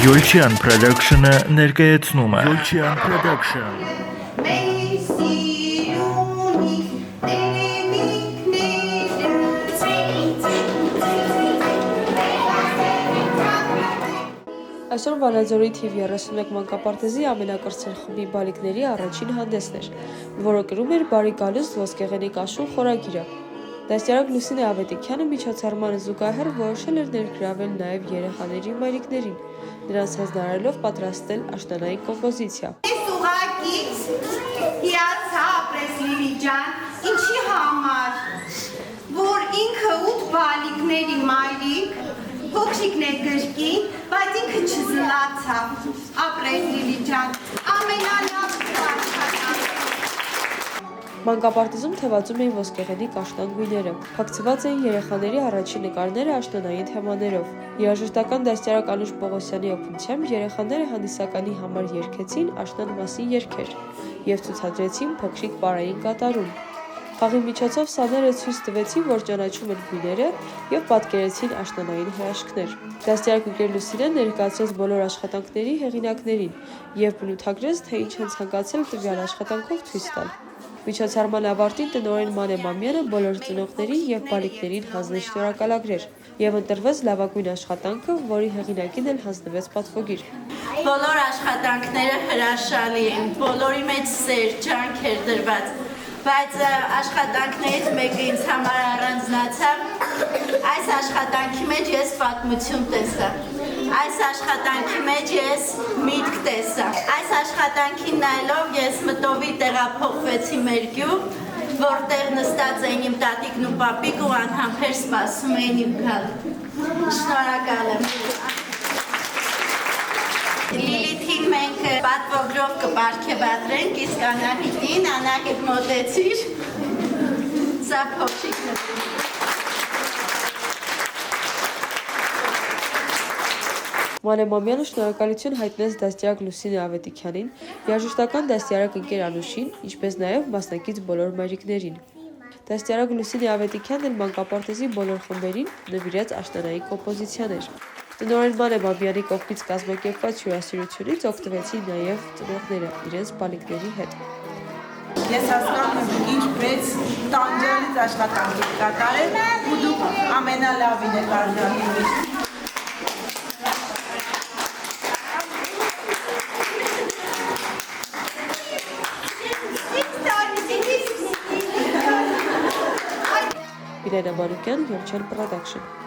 Յոլչյան Production-ը ներկայացնում է Յոլչյան Production Այսօր Վանաձորի թիվ 31 մանկապարտեզի ամենակրտսեր խմբի բալիկների առաջին հանդեսն էր, որը կրում էր «Բարի գալուստ ոսկեղենիկ աշուն» խորագիրը։ Դաստիարակ Լուսինե Ավետիքյանը միջոցառմանը զուգահեռ որոշել էր ներգրավել նաև երեխաների մայրիկներին, նրանց հանձնարարելով պատրաստել աշնանային կոմպոզիցիա։ Ես ուղղակի հիացա ապրես Լիլի ջան, ինչի համար, որ ինքը 8 բալիկների մայրիկ, փոքրիկն է կրկին, բայց ինքը չզլացավ, ապրես Լիլի ջան, ամենալավ աշխատանք։ Մանկապարտեզում թևածում էին ոսկեղենիկ աշնան գույները, փակցված էին երեխաների առաջին նկարները աշնանային թեմաներով։ Երաժշտական դաստիարակ Անուշ Պողոսյանի օգնությամբ երեխաները հանդիսականի համար երգեցին աշնան մասին երգեր և ցուցադրեցին փոքրիկ պարային կատարում։ Խաղի միջոցով սաները ցույց տվեցին, որ ճանաչում են գույները և պատկերեցին աշնանային հրաշքներ։ Դաստիարակ ընկեր Լուսինեն ներկայացրեց բոլոր աշխատանքների հեղինակներին և բնութագրեց, թե ինչ են ցանկացել տվյալ աշխատանքով ցույց տալ։ Միջոցառման ավարտին տնօրեն Մանե Մամյանը բոլոր ծնողներին և բալիկներին հանձնեց շնորհակալագրեր և ընտրվեց լավագույն աշխատանքը, որի հեղինակին էլ հանձնվեց պատվոգիր։ Բոլոր աշխատանքները հրաշալի են, բոլորի մեջ սեր, ջանք էր դրված, բայց աշխատանքներից մեկը ինձ համար առանձնացավ, այս աշխատանքի մեջ ես պատմություն տեսա, այս աշխատանքի մեջ ես միտք տեսա, այս աշխատանքին նայելով ես մտովի տեղափոխվեցի մեր գյուղ, որտեղ նստած էին իմ տատիկն ու պապիկ ու անհամբեր սպասում էին իմ գալ։ Շնորհակալ եմ։ Լիլիթին մենք պատվոգրով կպարգևատրենք, իսկ Անահիտին, Անահիտ մոտեցիր, սա փոքրիկն է։ Մանե Մամյանը շնորհակալություն հայտնեց դաստիարակ Լուսինե Ավետիքյանին, երաժշտական դաստիարակ ընկեր Անուշին, ինչպես նաև մասնակից բոլոր մայրիկներին։ Դաստիարակ Լուսինե Ավետիքյանն էլ մանկապարտեզի բոլոր խմբերին նվիրեց աշնանային կոմպոզիցիաներ։ Տնօրեն Մանե Մամյանի կողմից կազմակերպված հյուրասիրությունից օգտվեցին նաև ծնողները իրենց բալիկների հետ։ Ես հասկանում եմ, ինչ մեծ տանջալից աշխատանք եք կատարել ու դուք ամենալավին եք արժանի։ Իրենա Մանուկյան, Յոլչյան Production։